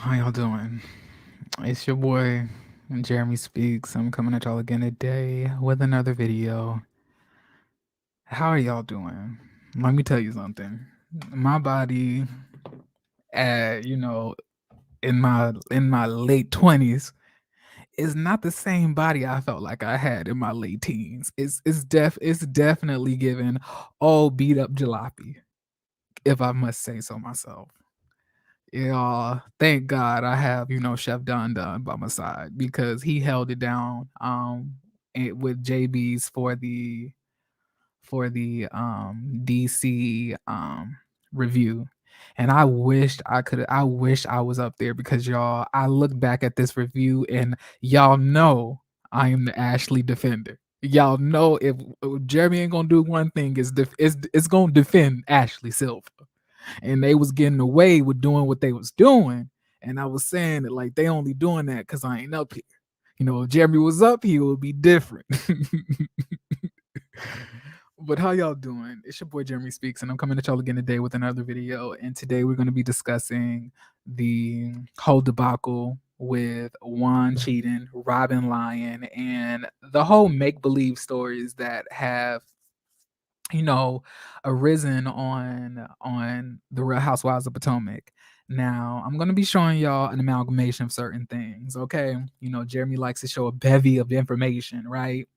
How y'all doing? It's your boy Jeremy Speaks. I'm coming at y'all again today with another video. How are y'all doing? Let me tell you something. My body, you know, in my late 20s is not the same body I felt like I had in my late teens. It's definitely given all beat up jalopy, if I must say so myself. Yeah, thank God I have, Chef Don Don by my side because he held it down with JB's for the DC review. And I wish I was up there because y'all, I look back at this review and y'all know I am the Ashley defender. Y'all know if Jeremy ain't gonna do one thing, it's gonna defend Ashley Silver, and they was getting away with doing what they was doing. And I was saying that like they only doing that because I ain't up here. If Jeremy was up here, it would be different. But how y'all doing? It's your boy Jeremy Speaks, and I'm coming at y'all again today with another video. And today we're going to be discussing the whole debacle with Juan cheating, Robyn lying, and the whole make believe stories that have you know, arisen on the Real Housewives of Potomac. Now, I'm gonna be showing y'all an amalgamation of certain things. Okay, Jeremy likes to show a bevy of information, right?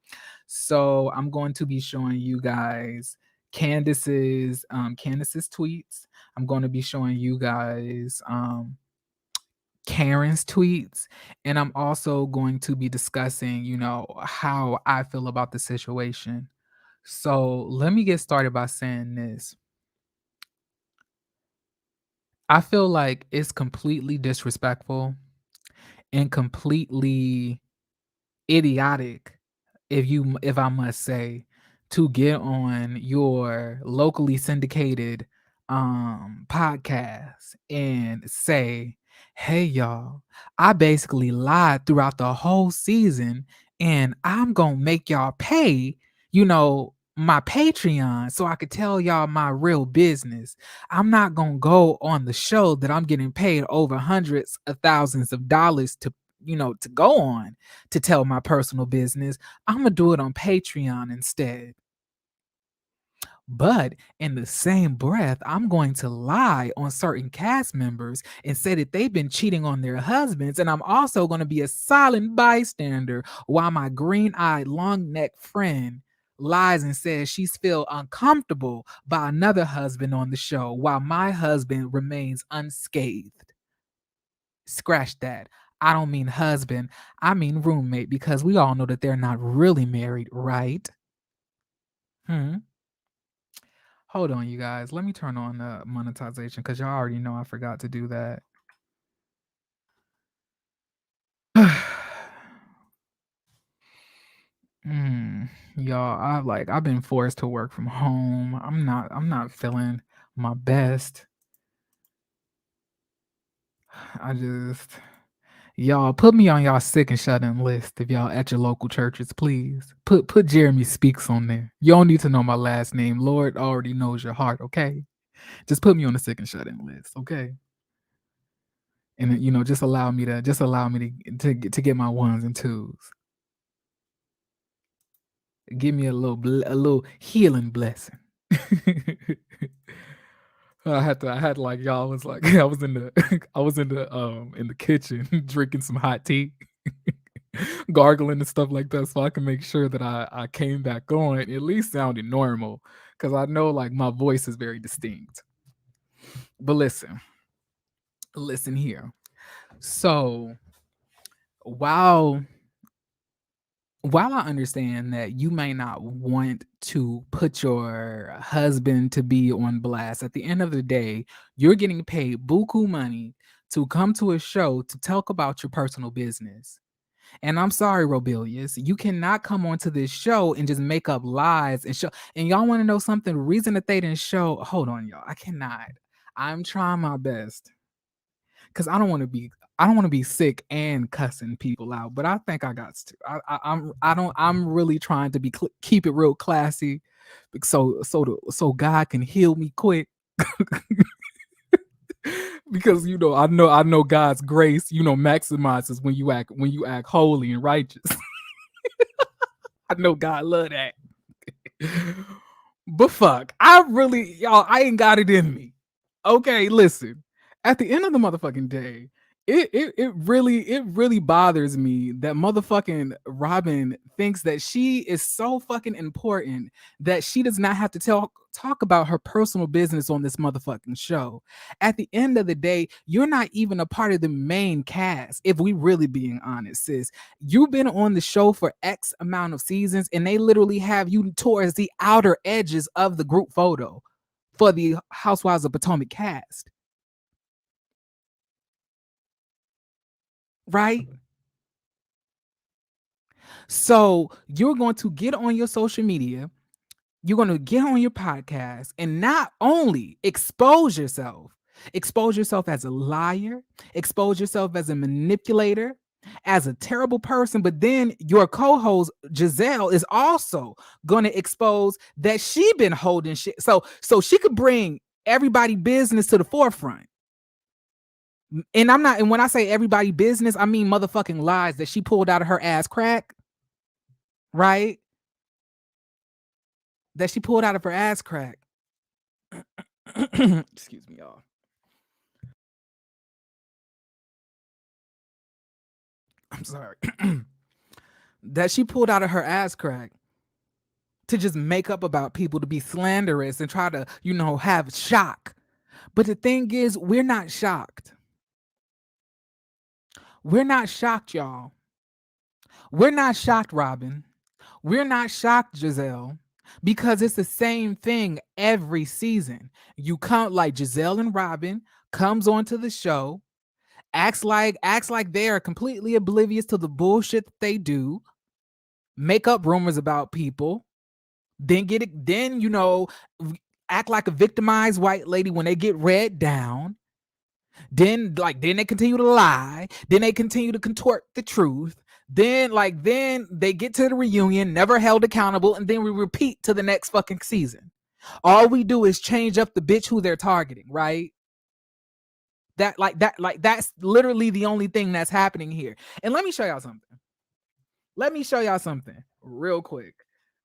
So I'm going to be showing you guys Candace's tweets. I'm going to be showing you guys Karen's tweets, and I'm also going to be discussing, how I feel about the situation. So let me get started by saying this. I feel like it's completely disrespectful and completely idiotic, if I must say, to get on your locally syndicated podcast and say, "Hey y'all, I basically lied throughout the whole season and I'm going to make y'all pay, my Patreon so I could tell y'all my real business. I'm not going to go on the show that I'm getting paid over hundreds of thousands of dollars to go on to tell my personal business. I'm gonna do it on Patreon instead. But in the same breath, I'm going to lie on certain cast members and say that they've been cheating on their husbands. And I'm also going to be a silent bystander while my green eyed, long necked friend lies and says she's feel uncomfortable by another husband on the show while my husband remains unscathed. Scratch that. I don't mean husband, I mean roommate, because we all know that they're not really married, right? Hmm. Hold on, you guys. Let me turn on the monetization because y'all already know I forgot to do that. Y'all, I've been forced to work from home. I'm not feeling my best. I just Y'all put me on y'all sick and shut in list if y'all at your local churches, please. Put Jeremy Speaks on there. You don't need to know my last name. Lord already knows your heart, okay? Just put me on the sick and shut in list, okay? And just allow me to get my ones and twos. Give me a little healing blessing. I had like y'all was like I was in the in the kitchen drinking some hot tea, gargling and stuff like that, so I can make sure that I came back on at least sounding normal, because I know like my voice is very distinct. But listen here. So while while I understand that you may not want to put your husband to be on blast, at the end of the day, you're getting paid buku money to come to a show to talk about your personal business. And I'm sorry, Robilius, you cannot come onto this show and just make up lies and show. And y'all want to know something? The reason that they didn't show, hold on, y'all. I cannot. I'm trying my best because I don't want to be sick and cussing people out, but I think I got to. I'm really trying to keep it real classy, so God can heal me quick. because I know God's grace, maximizes when you act holy and righteous. I know God love that. But fuck, I ain't got it in me. Okay, listen. At the end of the motherfucking day, it really bothers me that motherfucking Robyn thinks that she is so fucking important that she does not have to talk about her personal business on this motherfucking show. At the end of the day, you're not even a part of the main cast, if we really being honest, sis. You've been on the show for X amount of seasons, and they literally have you towards the outer edges of the group photo for the Housewives of Potomac cast. Right? So you're going to get on your social media, you're going to get on your podcast, and not only expose yourself as a liar, expose yourself as a manipulator, as a terrible person, but then your co-host Giselle is also going to expose that she been holding shit. So she could bring everybody business to the forefront. And when I say everybody business, I mean motherfucking lies that she pulled out of her ass crack, right? That she pulled out of her ass crack. Excuse me, y'all. I'm sorry. That she pulled out of her ass crack to just make up about people, to be slanderous and try to, have shock. But the thing is, we're not shocked. We're not shocked, y'all. We're not shocked, Robyn. We're not shocked, Giselle, because it's the same thing every season. You come like Giselle and Robyn comes onto the show, acts like they are completely oblivious to the bullshit that they do, make up rumors about people, then act like a victimized white lady when they get read down. Then they continue to lie. Then they continue to contort the truth. Then they get to the reunion, never held accountable, and then we repeat to the next fucking season. All we do is change up the bitch who they're targeting, right? That's literally the only thing that's happening here. And let me show y'all something. Real quick.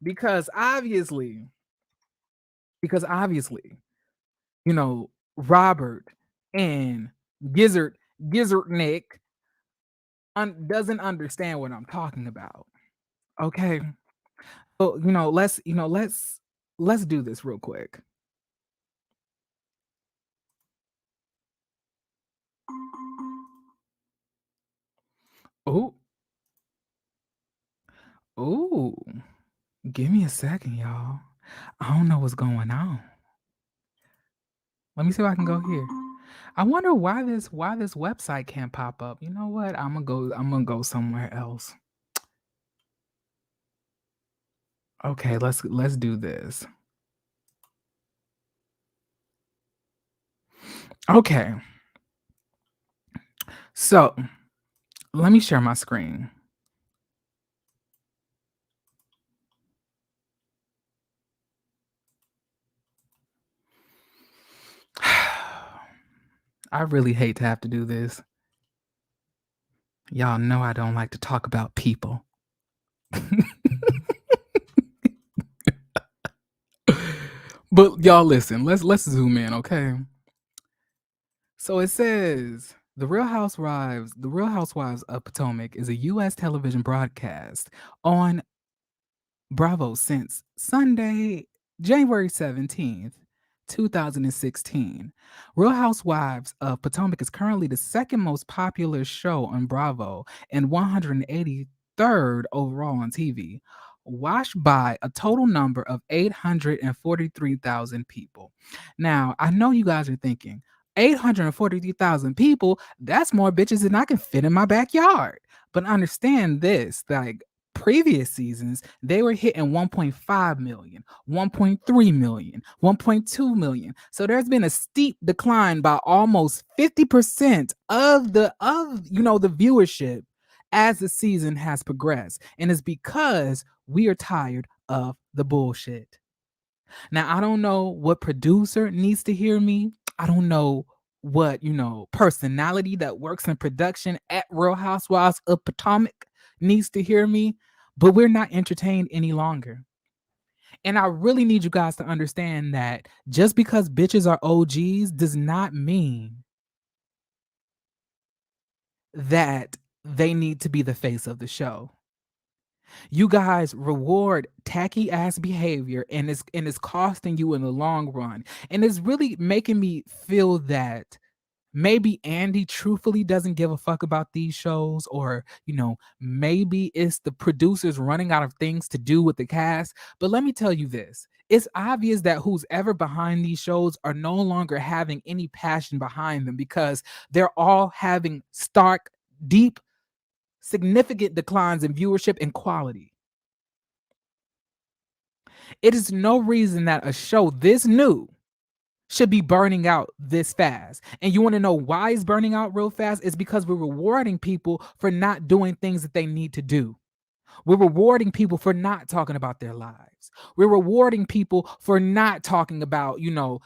Because obviously, Robert and Gizzard Nick doesn't understand what I'm talking about. Okay. So, let's do this real quick. Oh, oh, give me a second, y'all. I don't know what's going on. Let me see if I can go here. I wonder why this website can't pop up. You know what? I'm gonna go somewhere else. Okay, let's do this. Okay. So, let me share my screen. I really hate to have to do this. Y'all know I don't like to talk about people. But y'all listen, let's zoom in, okay? So it says The Real Housewives of Potomac is a US television broadcast on Bravo since Sunday, January 17th, 2016. Real Housewives of Potomac is currently the second most popular show on Bravo and 183rd overall on TV, watched by a total number of 843,000 people. Now, I know you guys are thinking, 843,000 people, that's more bitches than I can fit in my backyard. But understand this, like, previous seasons, they were hitting 1.5 million, 1.3 million, 1.2 million. So there's been a steep decline by almost 50% of the viewership as the season has progressed. And it's because we are tired of the bullshit. Now, I don't know what producer needs to hear me. I don't know personality that works in production at Real Housewives of Potomac needs to hear me, but we're not entertained any longer. And I really need you guys to understand that just because bitches are OGs does not mean that they need to be the face of the show. You guys reward tacky ass behavior, and it's costing you in the long run. And it's really making me feel that maybe Andy truthfully doesn't give a fuck about these shows, or maybe it's the producers running out of things to do with the cast. But let me tell you this, it's obvious that who's ever behind these shows are no longer having any passion behind them, because they're all having stark, deep, significant declines in viewership and quality. It is no reason that a show this new should be burning out this fast. And you want to know why it's burning out real fast? It's because we're rewarding people for not doing things that they need to do. We're rewarding people for not talking about their lives. We're rewarding people for not talking about,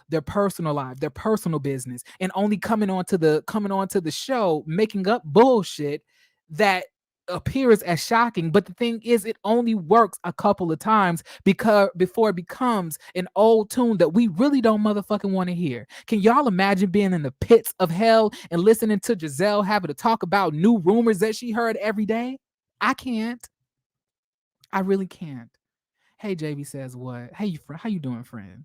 their personal life, their personal business, and only coming onto the show making up bullshit that appears as shocking. But the thing is, it only works a couple of times before it becomes an old tune that we really don't motherfucking want to hear. Can y'all imagine being in the pits of hell and listening to Giselle having to talk about new rumors that she heard every day? I can't. I really can't. Hey, JB says what? Hey, how you doing, friend?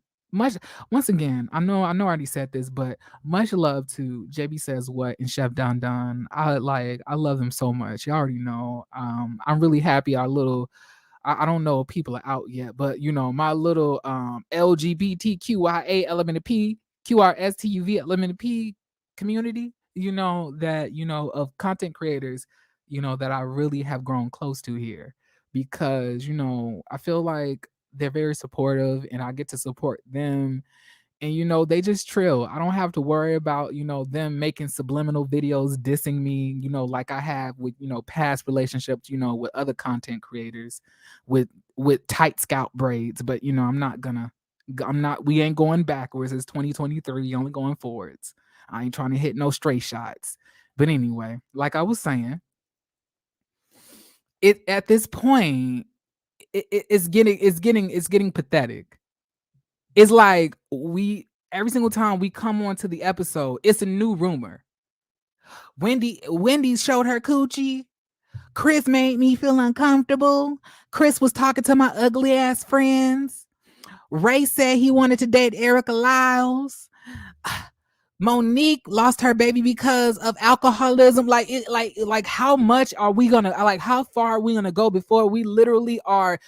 Once again, I know I already said this, but much love to JB says what and Chef Don Don. I love them so much. You already know. I'm really happy our little, I don't know if people are out yet, but my little LGBTQIA element of P, QRSTUV element of P community, of content creators, that I really have grown close to here, because I feel like they're very supportive and I get to support them, and they just trill. I don't have to worry about them making subliminal videos dissing me, like I have with past relationships, with other content creators with tight scalp braids. But we ain't going backwards. It's 2023, only going forwards. I ain't trying to hit no straight shots. But anyway, like I was saying, it at this point, it's getting pathetic. It's like every single time we come onto the episode, it's a new rumor. Wendy showed her coochie. Chris made me feel uncomfortable. Chris was talking to my ugly ass friends. Ray said he wanted to date Erica Lyles. Monique lost her baby because of alcoholism. Like how much are we gonna, how far are we gonna go before we literally are,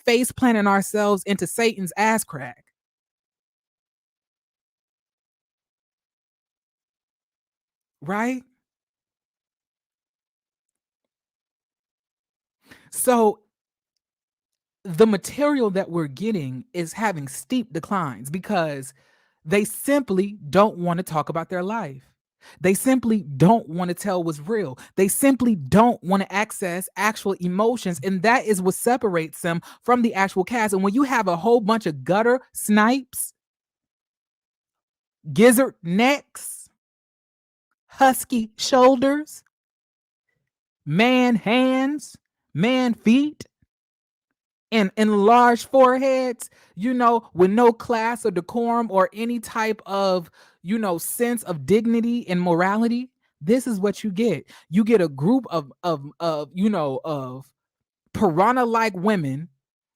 face planting ourselves into Satan's ass crack? Right? So the material that we're getting is having steep declines because they simply don't want to talk about their life. They simply don't want to tell what's real. They simply don't want to access actual emotions. And that is what separates them from the actual cast. And when you have a whole bunch of gutter snipes, gizzard necks, husky shoulders, man hands, man feet, and enlarged foreheads, with no class or decorum or any type of, sense of dignity and morality, this is what you get. You get a group of piranha-like women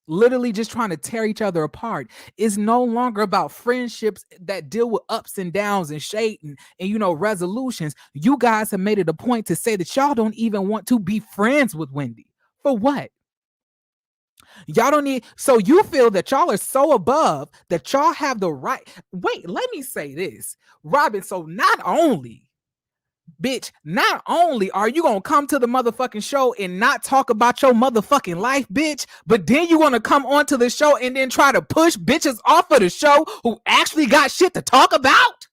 literally just trying to tear each other apart. It's no longer about friendships that deal with ups and downs and shade and resolutions. You guys have made it a point to say that y'all don't even want to be friends with Wendy. For what? Y'all don't need, so you feel that y'all are so above that y'all have the right. Wait, let me say this, Robyn. So not only are you gonna come to the motherfucking show and not talk about your motherfucking life, bitch, but then you want to come onto the show and then try to push bitches off of the show who actually got shit to talk about?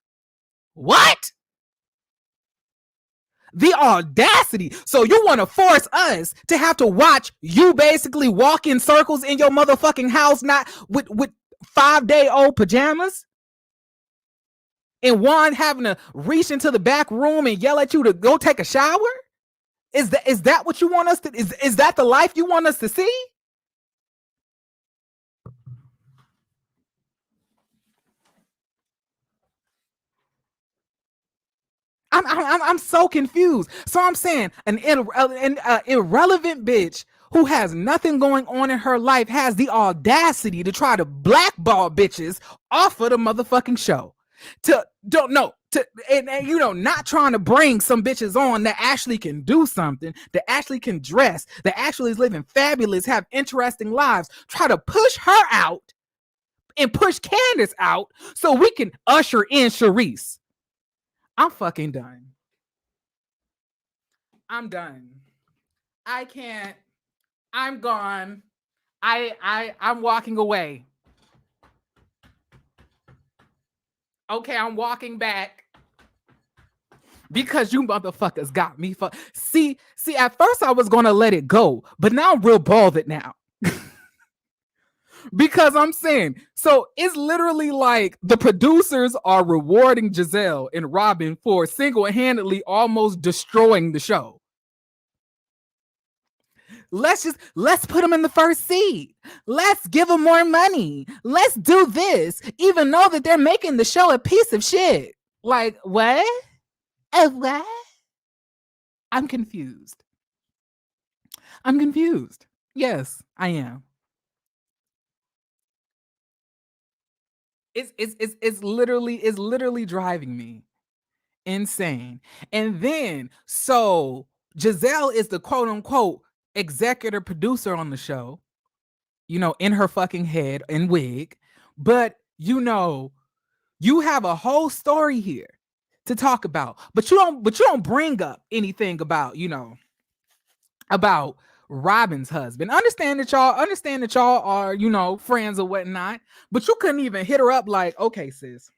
What? The audacity. So you want to force us to have to watch you basically walk in circles in your motherfucking house, not with 5-day-old pajamas? and Juan having to reach into the back room and yell at you to go take a shower? Is that what you want us to? Is that the life you want us to see? I'm so confused. So I'm saying an irrelevant bitch who has nothing going on in her life has the audacity to try to blackball bitches off of the motherfucking show. Not trying to bring some bitches on that actually can do something, that actually can dress, that actually is living fabulous, have interesting lives. Try to push her out and push Candace out so we can usher in Charisse. I'm fucking done. I'm done. I can't. I'm gone. I'm walking away. Okay, I'm walking back. Because you motherfuckers got me. See, at first I was gonna let it go, but now I'm real bothered now. Because I'm saying, so it's literally like the producers are rewarding Giselle and Robyn for single-handedly almost destroying the show. Let's put them in the first seat. Let's give them more money. Let's do this, even though that they're making the show a piece of shit. Like, what? What? I'm confused. Yes, I am. It's literally driving me insane. And then, so Giselle is the quote unquote executive producer on the show, in her fucking head and wig. But you have a whole story here to talk about, but you don't bring up anything about, about Robyn's husband. Understand that y'all are, friends or whatnot, but you couldn't even hit her up like, okay, sis,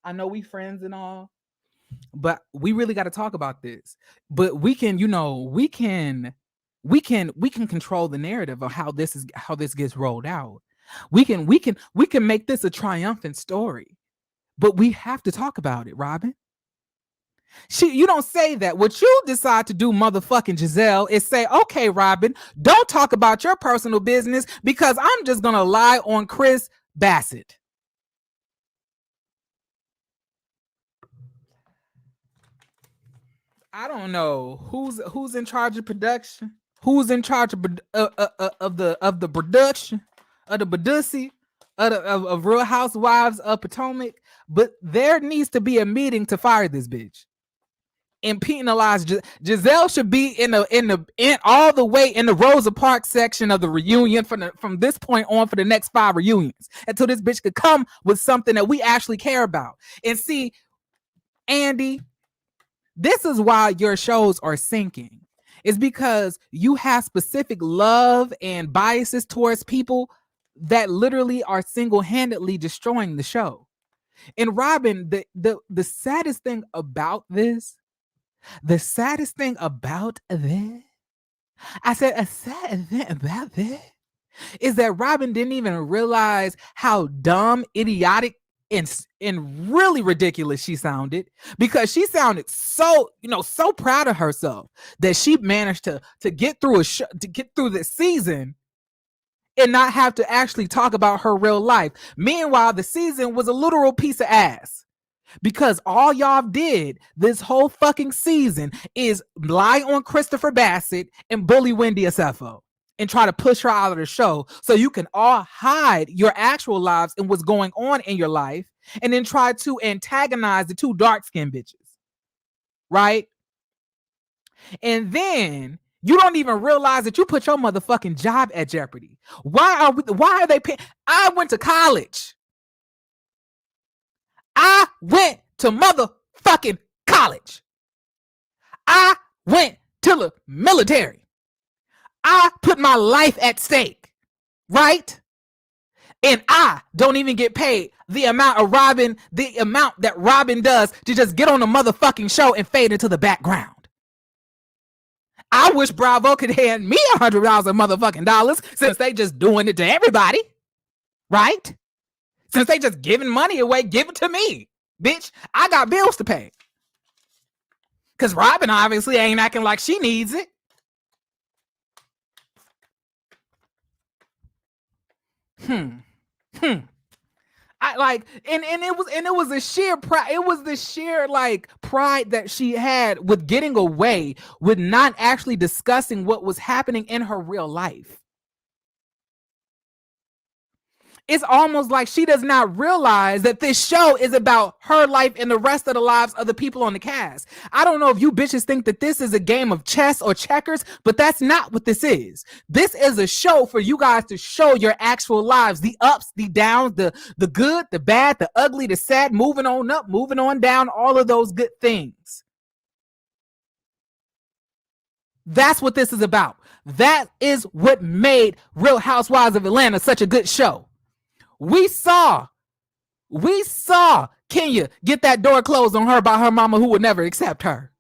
I know we friends and all, but we really got to talk about this. But we can control the narrative of how this gets rolled out. We can make this a triumphant story, but we have to talk about it, Robyn. You don't say that. What you decide to do, motherfucking Giselle, is say, okay, Robyn, don't talk about your personal business because I'm just gonna lie on Chris Bassett. I don't know who's in charge of production, who's in charge of the production of the Badusi of Real Housewives of Potomac, but there needs to be a meeting to fire this bitch and penalize Giselle. Should be in all the way in the Rosa Parks section of the reunion from this point on for the next 5 reunions until this bitch could come with something that we actually care about. And see, Andy, this is why your shows are sinking. It's because you have specific love and biases towards people that literally are single-handedly destroying the show. And Robyn, the saddest thing about this, I said a sad thing about this is that Robyn didn't even realize how dumb, idiotic, and really ridiculous she sounded, because she sounded so proud of herself that she managed to get through to get through this season and not have to actually talk about her real life. Meanwhile, the season was a literal piece of ass, because all y'all did this whole fucking season is lie on Christopher Bassett and bully Wendy Asefo and try to push her out of the show so you can all hide your actual lives and what's going on in your life, and then try to antagonize the 2 dark-skinned bitches, right? And then you don't even realize that you put your motherfucking job at jeopardy. Why are they paying? I went to college. I went to motherfucking college. I went to the military. I put my life at stake, right? And I don't even get paid the amount that Robyn does to just get on the motherfucking show and fade into the background. I wish Bravo could hand me $100 of motherfucking dollars, since they just doing it to everybody, right? Since they just giving money away, give it to me. Bitch, I got bills to pay. Because Robyn obviously ain't acting like she needs it. I like, and it was a sheer pride. It was the sheer like pride that she had with getting away with not actually discussing what was happening in her real life. It's almost like she does not realize that this show is about her life and the rest of the lives of the people on the cast. I don't know if you bitches think that this is a game of chess or checkers, but that's not what this is. This is a show for you guys to show your actual lives, the ups, the downs, the good, the bad, the ugly, the sad, moving on up, moving on down, all of those good things. That's what this is about. That is what made Real Housewives of Atlanta such a good show. We saw Kenya get that door closed on her by her mama who would never accept her.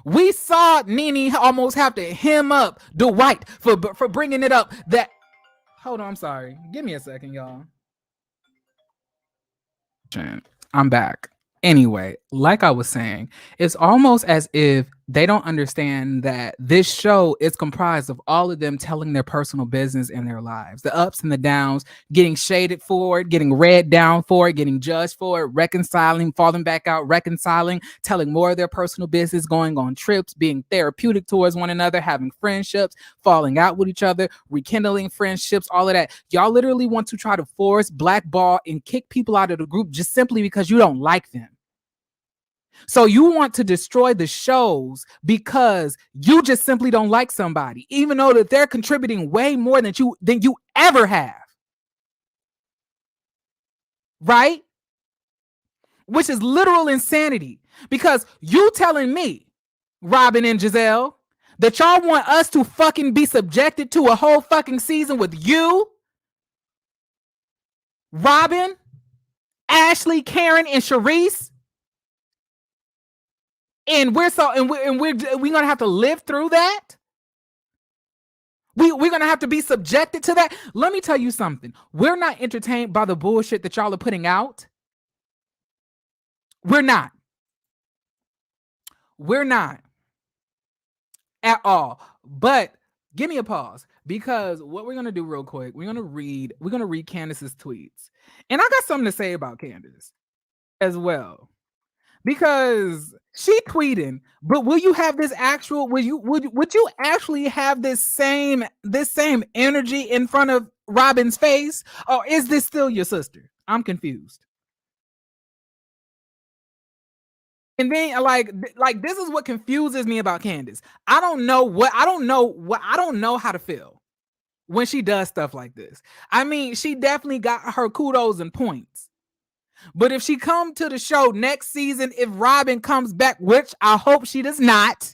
We saw Nene almost have to hem up Dwight for bringing it up that... Hold on, I'm sorry. Give me a second, y'all. I'm back. Anyway, like I was saying, it's almost as if they don't understand that this show is comprised of all of them telling their personal business in their lives, the ups and the downs, getting shaded for it, getting read down for it, getting judged for it, reconciling, falling back out, reconciling, telling more of their personal business, going on trips, being therapeutic towards one another, having friendships, falling out with each other, rekindling friendships, all of that. Y'all literally want to try to force, blackball, and kick people out of the group just simply because you don't like them. So you want to destroy the shows because you just simply don't like somebody, even though that they're contributing way more than you ever have. Right? Which is literal insanity, because you telling me, Robyn and Giselle, that y'all want us to fucking be subjected to a whole fucking season with you, Robyn, Ashley, Karen, and Charisse, and we're gonna have to live through that. We're gonna have to be subjected to that. Let me tell you something. We're not entertained by the bullshit that y'all are putting out. We're not at all. But give me a pause, because what we're gonna do real quick, we're gonna read Candace's tweets, and I got something to say about Candace as well. Because she tweeting, but will you have this actual? Would you actually have this same energy in front of Robyn's face, or is this still your sister? I'm confused. And then like this is what confuses me about Candace. I don't know how to feel when she does stuff like this. I mean, she definitely got her kudos and points. But if she come to the show next season, if Robyn comes back, which I hope she does not,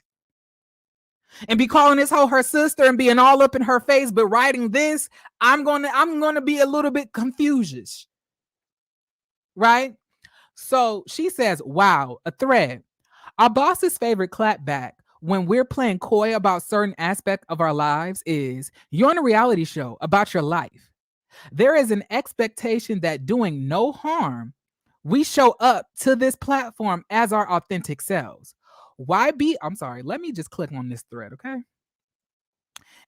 and be calling this hoe her sister and being all up in her face, but writing this, I'm gonna be a little bit confused, right? So she says, "Wow, a thread. Our boss's favorite clapback when we're playing coy about certain aspect of our lives is you're on a reality show about your life. There is an expectation that doing no harm, we show up to this platform as our authentic selves. I'm sorry, let me just click on this thread, okay?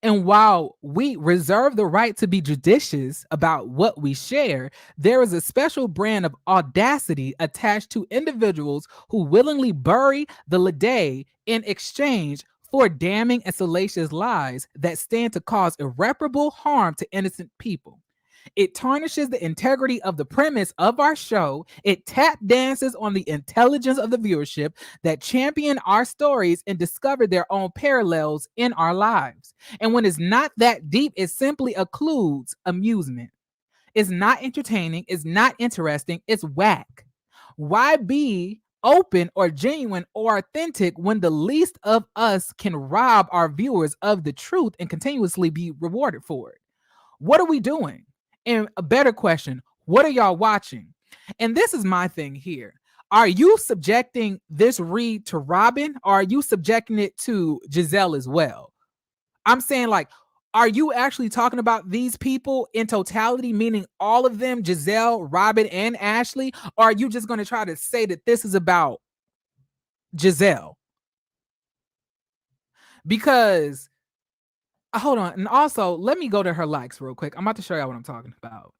And while we reserve the right to be judicious about what we share, there is a special brand of audacity attached to individuals who willingly bury the leday in exchange for damning and salacious lies that stand to cause irreparable harm to innocent people. It tarnishes the integrity of the premise of our show. It tap dances on the intelligence of the viewership that champion our stories and discover their own parallels in our lives. And when it's not that deep, it simply occludes amusement. It's not entertaining. It's not interesting. It's whack. Why be open or genuine or authentic when the least of us can rob our viewers of the truth and continuously be rewarded for it? What are we doing? And a better question, what are y'all watching? And this is my thing here. Are you subjecting this read to Robyn, or are you subjecting it to Giselle as well? I'm saying, like, are you actually talking about these people in totality, meaning all of them, Giselle, Robyn, and Ashley? Or are you just going to try to say that this is about Giselle? Because hold on, and also let me go to her likes real quick. I'm about to show y'all what I'm talking about.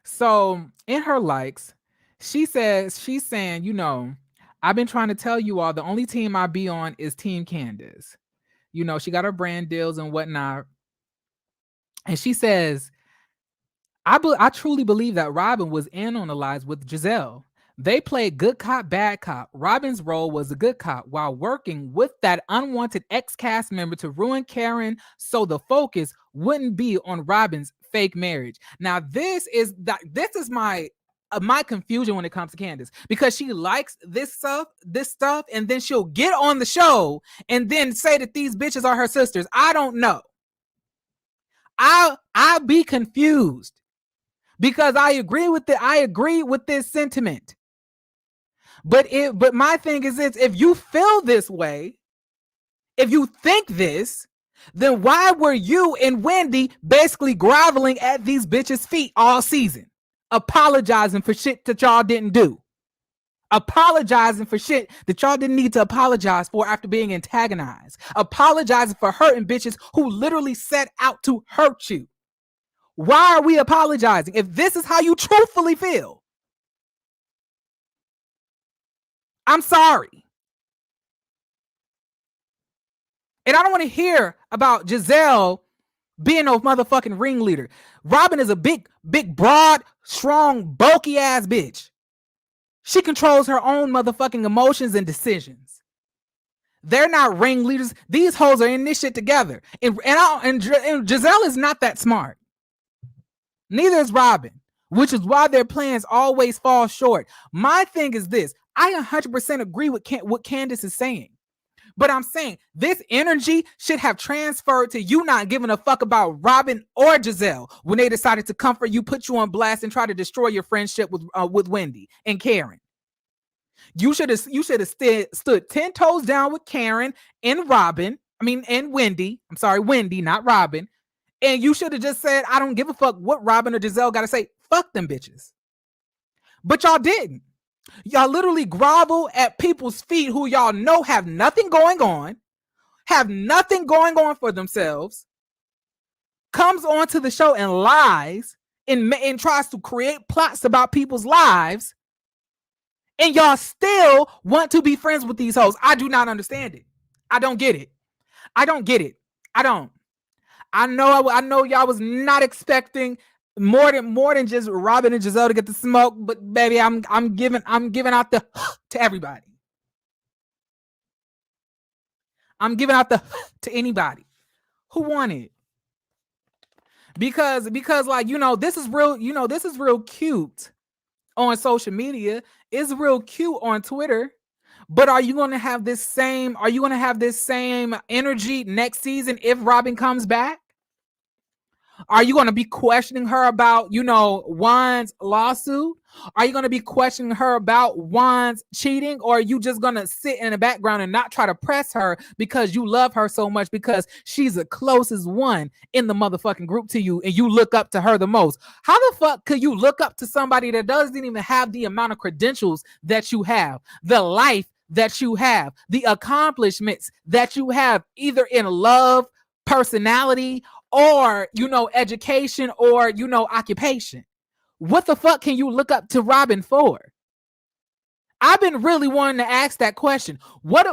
So in her likes, she's saying, you know, I've been trying to tell you all the only team I be on is Team Candace. You know, she got her brand deals and whatnot. And she says, I truly believe that Robyn was in on the lies with Giselle. They played good cop, bad cop. Robyn's role was a good cop while working with that unwanted ex-cast member to ruin Karen, so the focus wouldn't be on Robyn's fake marriage. Now, this is my confusion when it comes to Candace, because she likes this stuff, and then she'll get on the show and then say that these bitches are her sisters. I don't know. I'll be confused. Because I agree with this sentiment. But my thing is this: if you feel this way, if you think this, then why were you and Wendy basically groveling at these bitches' feet all season, apologizing for shit that y'all didn't do? Apologizing for shit that y'all didn't need to apologize for after being antagonized. Apologizing for hurting bitches who literally set out to hurt you. Why are we apologizing if this is how you truthfully feel? I'm sorry. And I don't want to hear about Giselle being no motherfucking ringleader. Robyn is a big, broad, strong, bulky ass bitch. She controls her own motherfucking emotions and decisions. They're not ringleaders. These hoes are in this shit together. And Giselle is not that smart. Neither is Robyn, which is why their plans always fall short. My thing is this: I 100% agree with what Candace is saying. But I'm saying this energy should have transferred to you not giving a fuck about Robyn or Giselle when they decided to comfort you, put you on blast, and try to destroy your friendship with Wendy and Karen. You should have stood 10 toes down with Karen and Wendy. I'm sorry, Wendy, not Robyn. And you should have just said, I don't give a fuck what Robyn or Giselle got to say. Fuck them bitches. But y'all didn't. Y'all literally grovel at people's feet who y'all know have nothing going on for themselves, comes onto the show and lies and tries to create plots about people's lives, and y'all still want to be friends with these hoes. I do not understand it. I don't get it. I don't. I know y'all was not expecting more than just Robyn and Giselle to get the smoke, but baby, I'm giving out the to everybody. I'm giving out the to anybody who want it. Because like, this is real cute on social media. It's real cute on Twitter. But are you going to have this same energy next season if Robyn comes back? Are you going to be questioning her about, Juan's lawsuit? Are you going to be questioning her about Juan's cheating? Or are you just going to sit in the background and not try to press her because you love her so much because she's the closest one in the motherfucking group to you and you look up to her the most? How the fuck could you look up to somebody that doesn't even have the amount of credentials that you have, the life that you have, the accomplishments that you have, either in love, personality, or education, or occupation? What the fuck can you look up to Robyn for? I've been really wanting to ask that question. What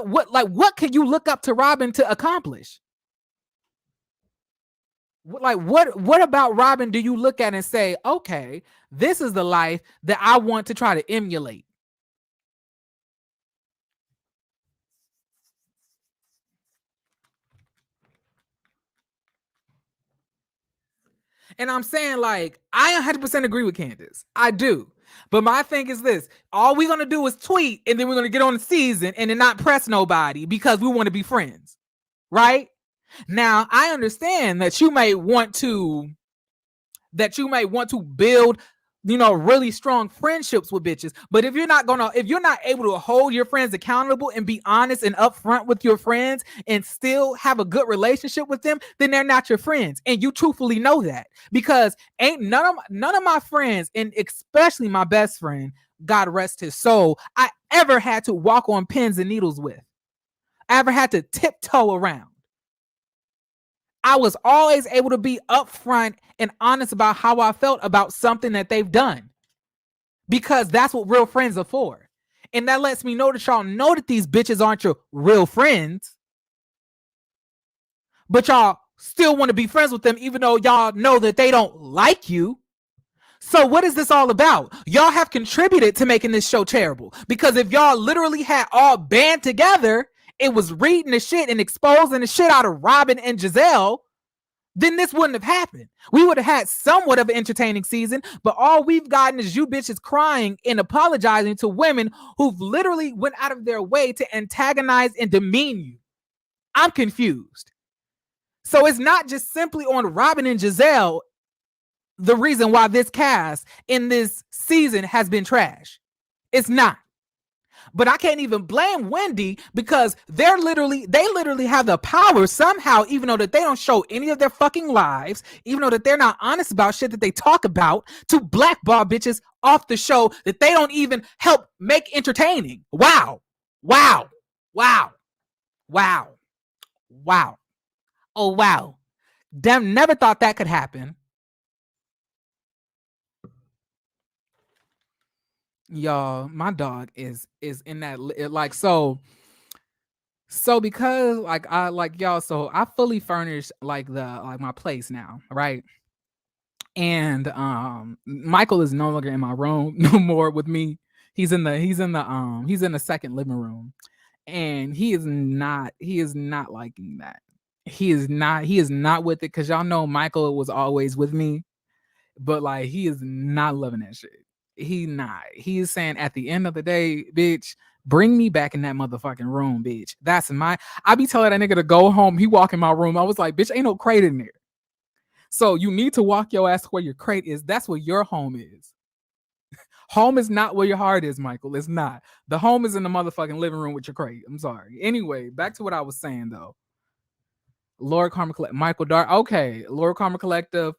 can you look up to Robyn to accomplish? What about Robyn do you look at and say, okay, this is the life that I want to try to emulate? And I'm saying, like, I 100% agree with Candace. I do. But my thing is this: all we're going to do is tweet, and then we're going to get on the season and then not press nobody because we want to be friends. Right? Now, I understand that you may want to that you may want to build, you know, really strong friendships with bitches. But if you're not able to hold your friends accountable and be honest and upfront with your friends and still have a good relationship with them, then they're not your friends. And you truthfully know that, because ain't none of my friends, and especially my best friend, God rest his soul, I ever had to walk on pins and needles with. I ever had to tiptoe around. I was always able to be upfront and honest about how I felt about something that they've done, because that's what real friends are for. And that lets me know that y'all know that these bitches aren't your real friends, but y'all still want to be friends with them even though y'all know that they don't like you. So what is this all about? Y'all have contributed to making this show terrible, because if y'all literally had all band together, it was reading the shit and exposing the shit out of Robyn and Giselle, then this wouldn't have happened. We would have had somewhat of an entertaining season, but all we've gotten is you bitches crying and apologizing to women who've literally went out of their way to antagonize and demean you. I'm confused. So it's not just simply on Robyn and Giselle the reason why this cast in this season has been trash. It's not. But I can't even blame Wendy, because they literally have the power somehow, even though that they don't show any of their fucking lives, even though that they're not honest about shit that they talk about, to blackball bitches off the show that they don't even help make entertaining. Wow. Wow. Wow. Wow. Wow. Oh, wow. Damn, never thought that could happen. Y'all, my dog is in that, like, so because like I like y'all, so I fully furnished like my place now, right? And Michael is no longer in my room no more with me. He's in the second living room, and he is not liking that. He is not with it, because y'all know Michael was always with me, but like he is not loving that shit. He is saying, at the end of the day, bitch, bring me back in that motherfucking room, bitch. I be telling that nigga to go home. He walk in my room. I was like, bitch, ain't no crate in there. So you need to walk your ass where your crate is. That's where your home is. Home is not where your heart is, Michael. It's not. The home is in the motherfucking living room with your crate. I'm sorry. Anyway, back to what I was saying though. Lord Karma Collective, Michael Dark. Okay, Lord Karma Collective.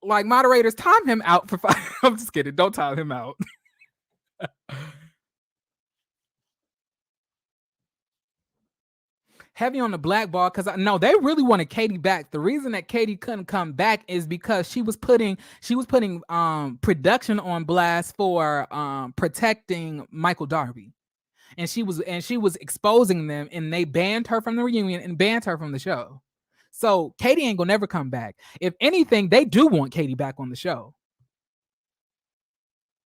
Like, moderators, time him out for 5. I'm just kidding. Don't time him out. Heavy on the blackball, because I know they really wanted Katie back. The reason that Katie couldn't come back is because she was putting production on blast for protecting Michael Darby, and she was exposing them, and they banned her from the reunion and banned her from the show. So Katie ain't gonna never come back. If anything, they do want Katie back on the show.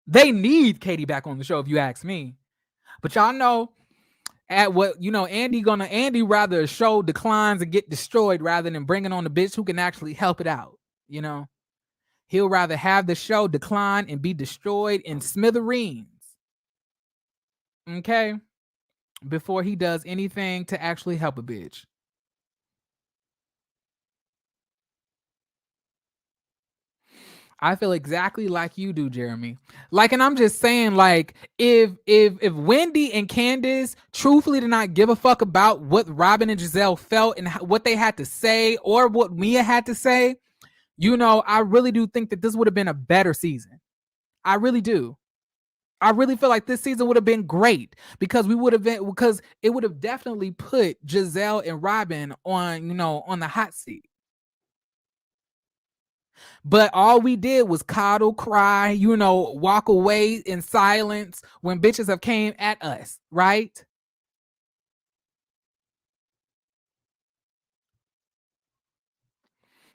They need Katie back on the show, if you ask me. But y'all know, at what, you know, Andy rather a show declines and get destroyed rather than bringing on the bitch who can actually help it out. You know, he'll rather have the show decline and be destroyed in smithereens, okay, before he does anything to actually help a bitch. I feel exactly like you do, Jeremy. Like, and I'm just saying, like, if Wendy and Candace truthfully did not give a fuck about what Robyn and Giselle felt and what they had to say or what Mia had to say, you know, I really do think that this would have been a better season. I really do. I really feel like this season would have been great, because it would have definitely put Giselle and Robyn on, you know, on the hot seat. But all we did was coddle, cry, you know, walk away in silence when bitches have came at us, right?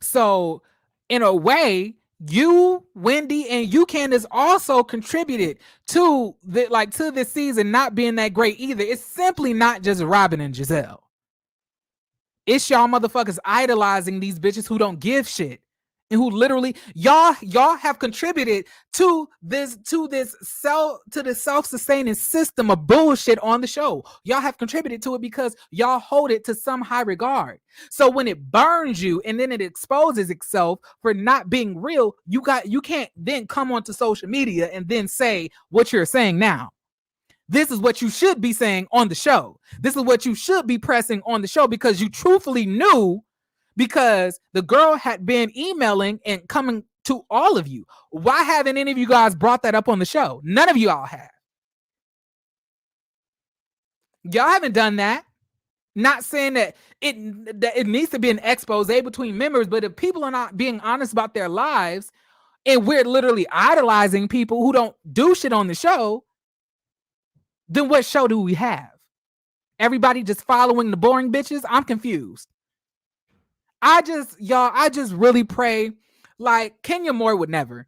So in a way, you, Wendy, and you, Candace, also contributed to this season not being that great either. It's simply not just Robyn and Giselle. It's y'all motherfuckers idolizing these bitches who don't give shit and who literally y'all have contributed to this self-sustaining system of bullshit on the show. Y'all have contributed to it because y'all hold it to some high regard. So when it burns you and then it exposes itself for not being real, you can't then come onto social media and then say what you're saying now. This is what you should be saying on the show. This is what you should be pressing on the show, because you truthfully knew, because the girl had been emailing and coming to all of you. Why haven't any of you guys brought that up on the show? None of you all have. Y'all haven't done that. Not saying that it needs to be an expose between members, but if people are not being honest about their lives and we're literally idolizing people who don't do shit on the show, then what show do we have? Everybody just following the boring bitches? I'm confused. I just really pray, like, Kenya Moore would never.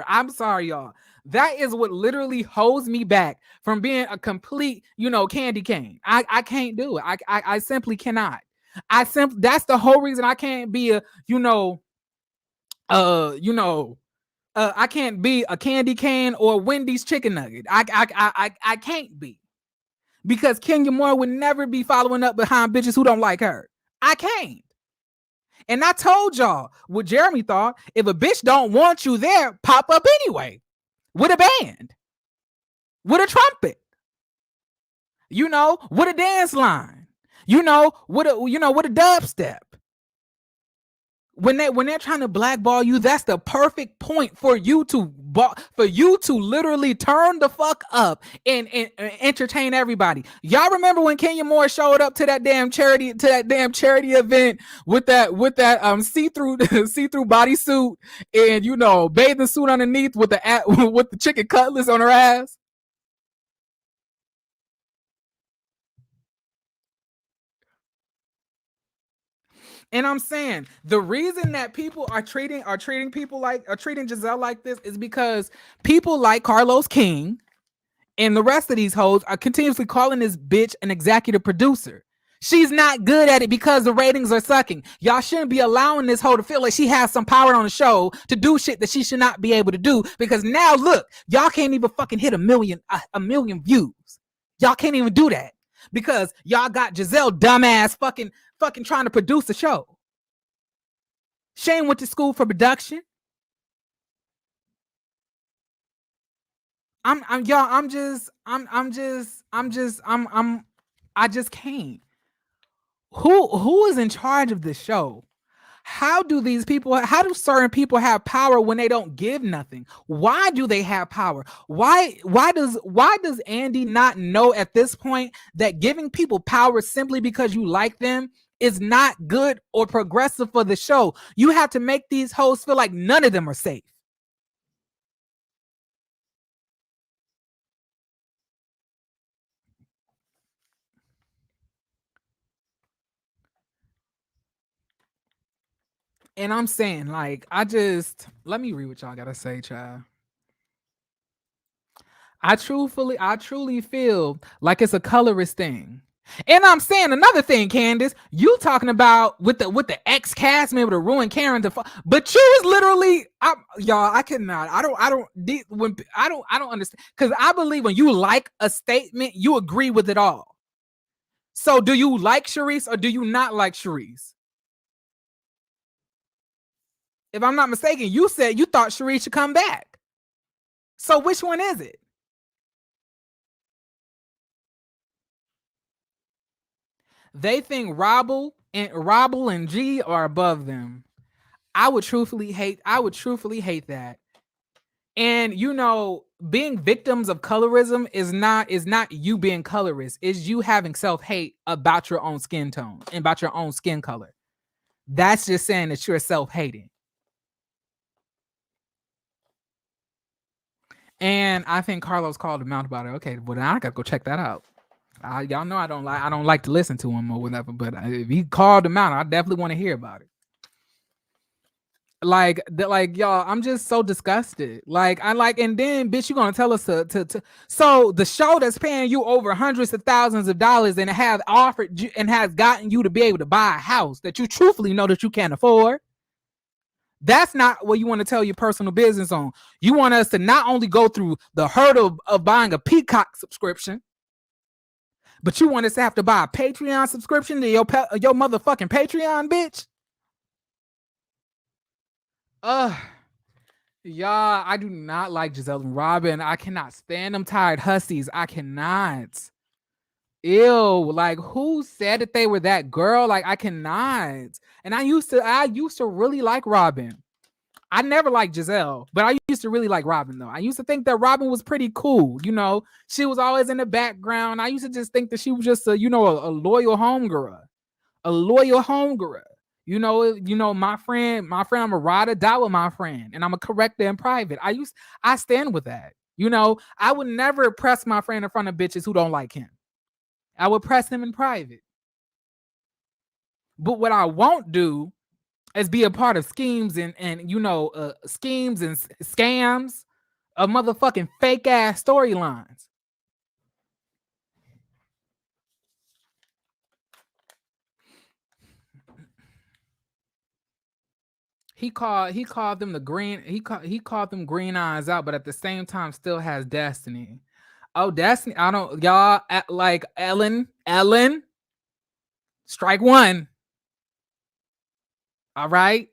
I'm sorry, y'all. That is what literally holds me back from being a complete, candy cane. I can't do it. I simply cannot. That's the whole reason I can't be I can't be a candy cane or Wendy's chicken nugget. I can't be, because Kenya Moore would never be following up behind bitches who don't like her. I can't. And I told y'all what Jeremy thought. If a bitch don't want you there, pop up anyway with a band, with a trumpet, with a dance line, with a dubstep. When they're trying to blackball you, that's the perfect point for you to literally turn the fuck up and entertain everybody. Y'all remember when Kenya Moore showed up to that damn charity event with that see-through bodysuit and bathing suit underneath with the chicken cutlets on her ass? And I'm saying the reason that people are treating Giselle like this is because people like Carlos King and the rest of these hoes are continuously calling this bitch an executive producer. She's not good at it because the ratings are sucking. Y'all shouldn't be allowing this hoe to feel like she has some power on the show to do shit that she should not be able to do, because now look, y'all can't even fucking hit a million views. Y'all can't even do that because y'all got Giselle dumbass fucking trying to produce a show. Shane went to school for production. I just can't. Who is in charge of this show? How do certain people have power when they don't give nothing? Why do they have power? Why does Andy not know at this point that giving people power simply because you like them is not good or progressive for the show? You have to make these hosts feel like none of them are safe. And I'm saying, like, let me read what y'all gotta say, child. I truly feel like it's a colorist thing. And I'm saying another thing, Candace, you talking about with the ex cast member to ruin Karen, but you was literally, I cannot. I don't understand, because I believe when you like a statement, you agree with it all. So do you like Sharice or do you not like Sharice? If I'm not mistaken, you said you thought Sharice should come back. So which one is it? They think Robyn and G are above them. I would truthfully hate that. And being victims of colorism is not you being colorist. It's you having self-hate about your own skin tone and about your own skin color. That's just saying that you're self-hating. And I think Carlos called him out about it. Okay, well, now I gotta go check that out. Y'all know I don't like to listen to him or whatever, but if he called him out, I definitely want to hear about it. Like y'all, I'm just so disgusted. And then bitch, you gonna tell us to so the show that's paying you over hundreds of thousands of dollars and have offered you and has gotten you to be able to buy a house that you truthfully know that you can't afford. That's not what you want to tell your personal business on. You want us to not only go through the hurdle of buying a Peacock subscription, but you want us to have to buy a Patreon subscription to your motherfucking Patreon, bitch. Y'all, I do not like Giselle and Robyn. I cannot stand them tired hussies. I cannot. Ew, like who said that they were that girl? Like I cannot. And I used to really like Robyn. I never liked Giselle, but I used to really like Robyn though. I used to think that Robyn was pretty cool. You know, she was always in the background. I used to just think that she was just a loyal homegirl. A loyal homegirl. You know, my friend, I'm a ride or die with my friend, and I'm a corrector in private. I stand with that. You know, I would never press my friend in front of bitches who don't like him. I would press him in private. But what I won't do is be a part of schemes and schemes and scams of motherfucking fake ass storylines. He called them the green. He called them green eyes out, but at the same time still has Destiny. Oh, Destiny! I don't y'all like Ellen. Strike one. All right.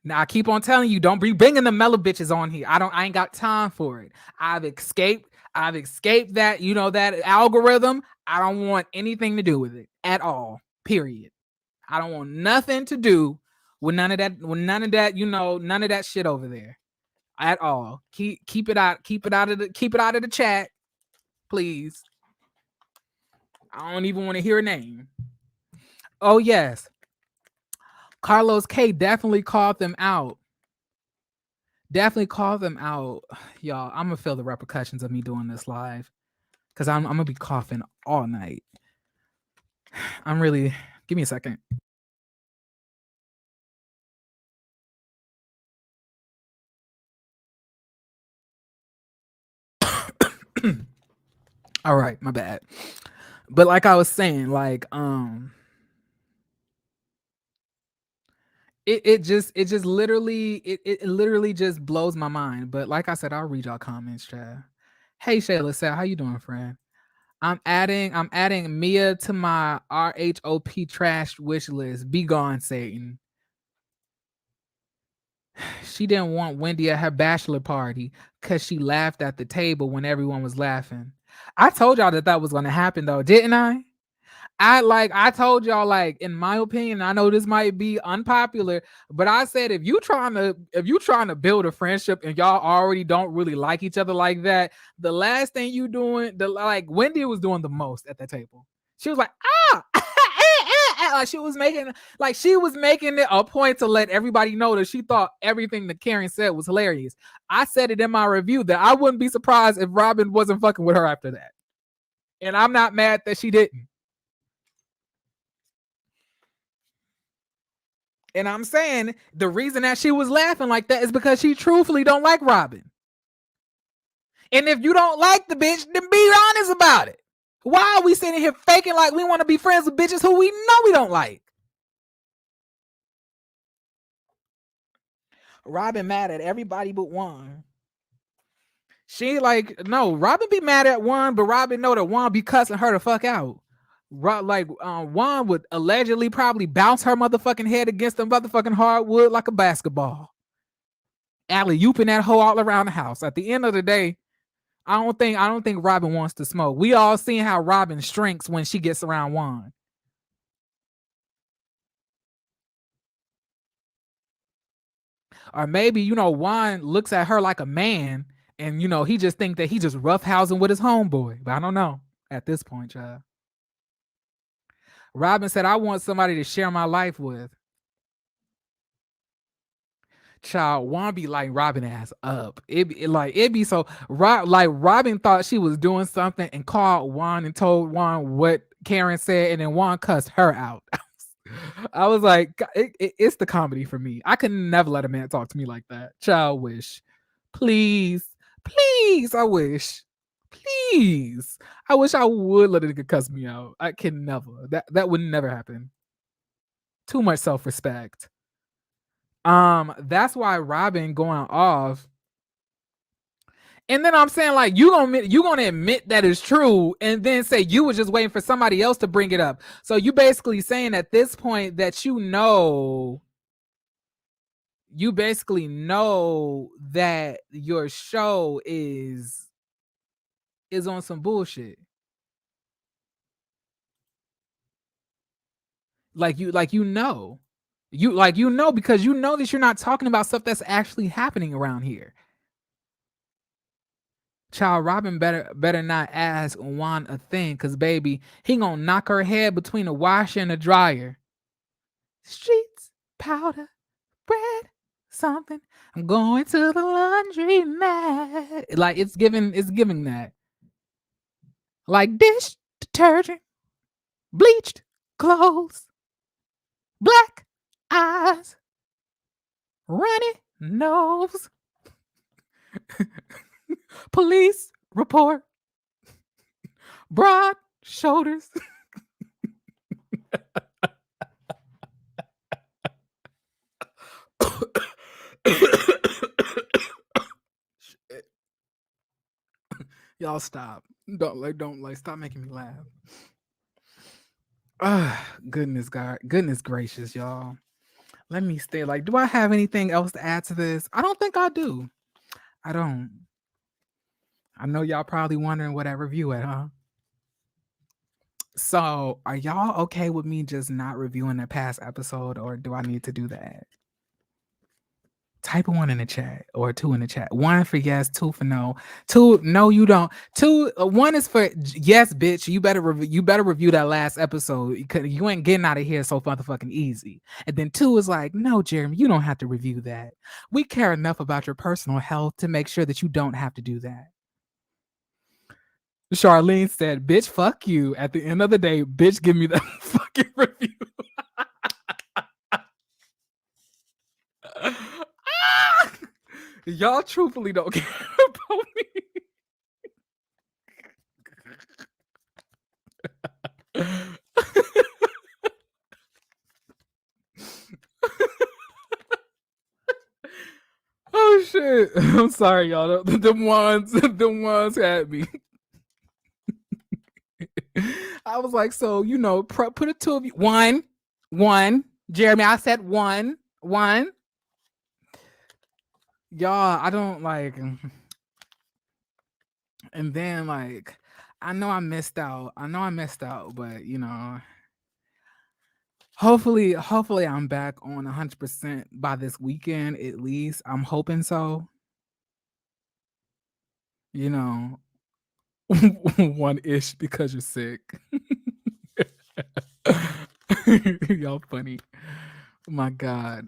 Now I keep on telling you, don't be bringing the mellow bitches on here. I ain't got time for it. I've escaped that, that algorithm. I don't want anything to do with it at all. Period. I don't want nothing to do with none of that, none of that shit over there. At all. Keep it out of the chat, please. I don't even want to hear a name. Oh yes. Carlos K definitely called them out. Y'all, I'm gonna feel the repercussions of me doing this live because I'm gonna be coughing all night. Give me a second. All right, my bad. But like I was saying, like it literally just blows my mind. But like I said, I'll read y'all comments, Chad. Hey Shayla Sal, how you doing, friend? I'm adding Mia to my RHOP trash wish list. Be gone, Satan. She didn't want Wendy at her bachelor party because she laughed at the table when everyone was laughing. I told y'all that was going to happen though, didn't I? I told y'all, like, in my opinion, I know this might be unpopular, but I said if you trying to build a friendship and y'all already don't really like each other like that, the last thing you doing, Wendy was doing the most at that table. She was like, like she was making it a point to let everybody know that she thought everything that Karen said was hilarious. I said it in my review that I wouldn't be surprised if Robyn wasn't fucking with her after that. And I'm not mad that she didn't. And I'm saying the reason that she was laughing like that is because she truthfully don't like Robyn. And if you don't like the bitch, then be honest about it. Why are we sitting here faking like we want to be friends with bitches who we know we don't like? Robyn mad at everybody but Juan. She no, Robyn be mad at Juan, but Robyn know that Juan be cussing her the fuck out. Juan would allegedly probably bounce her motherfucking head against the motherfucking hardwood like a basketball. Alley-ooping that hoe all around the house. At the end of the day, I don't think Robyn wants to smoke. We all seen how Robyn shrinks when she gets around Juan. Or maybe, Juan looks at her like a man and, he just think that he just roughhousing with his homeboy. But I don't know at this point, child. Robyn said, I want somebody to share my life with. Child, Juan be like Robyn ass up. It'd be so Robyn thought she was doing something and called Juan and told Juan what Karen said, and then Juan cussed her out. I was like, it's the comedy for me. I could never let a man talk to me like that. Child, wish. Please, I wish. Please. I wish I would let a nigga cuss me out. I can never. That would never happen. Too much self-respect. That's why Robyn going off. And then I'm saying, like, you gonna admit that it's true, and then say you was just waiting for somebody else to bring it up. So you basically saying at this point that you basically know that your show is on some bullshit. You know. You know, because you know that you're not talking about stuff that's actually happening around here. Child, Robyn better not ask Juan a thing, cause baby, he gonna knock her head between a washer and a dryer. Streets, powder, bread, something. I'm going to the laundry mat. Like it's giving that. Like dish detergent, bleached clothes, black eyes, runny nose, police report, broad shoulders. Shit. Y'all stop. Don't stop making me laugh. Goodness God, goodness gracious, y'all. Let me stay. Like, do I have anything else to add to this? I don't think I do. I don't. I know y'all probably wondering what I review it, huh? So, are y'all okay with me just not reviewing the past episode, or do I need to do that? Type a 1 in the chat or 2 in the chat. 1 for yes, 2 for no. 2, no, you don't. 2, 1 is for yes, bitch. You better review that last episode because you ain't getting out of here so motherfucking easy. And then 2 is like, no, Jeremy, you don't have to review that. We care enough about your personal health to make sure that you don't have to do that. Charlene said, bitch, fuck you. At the end of the day, bitch, give me that fucking review. Y'all truthfully don't care about me. Oh shit. I'm sorry, y'all. The ones had me. I was like, so put it 2 of you. One. Jeremy, I said one. Y'all, I don't like. And then like, I know I missed out, but hopefully I'm back on 100% by this weekend at least. I'm hoping so. 1-ish because you're sick. Y'all funny. My God.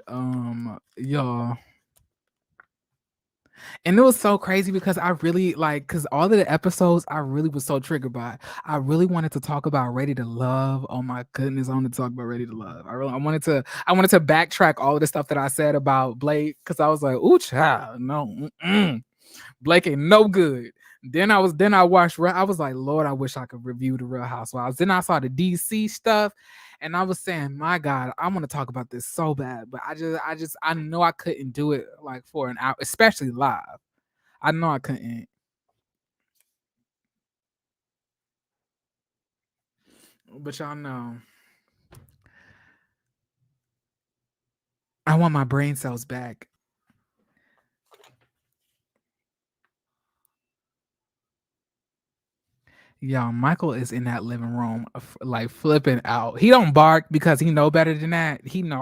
Y'all. And it was so crazy because I really because all of the episodes I really was so triggered by. I really wanted to talk about Ready to Love. Oh my goodness, I wanted to talk about Ready to Love. I wanted to backtrack all of the stuff that I said about Blake because I was like, ooh, child, no, Blake ain't no good. Then I watched. I was like, Lord, I wish I could review the Real Housewives. Then I saw the DC stuff, and I was saying, my God, I want to talk about this so bad, but I know I couldn't do it like for an hour, especially live. I know I couldn't. But y'all know, I want my brain cells back. Y'all, Michael is in that living room, like flipping out. He don't bark because he know better than that. He know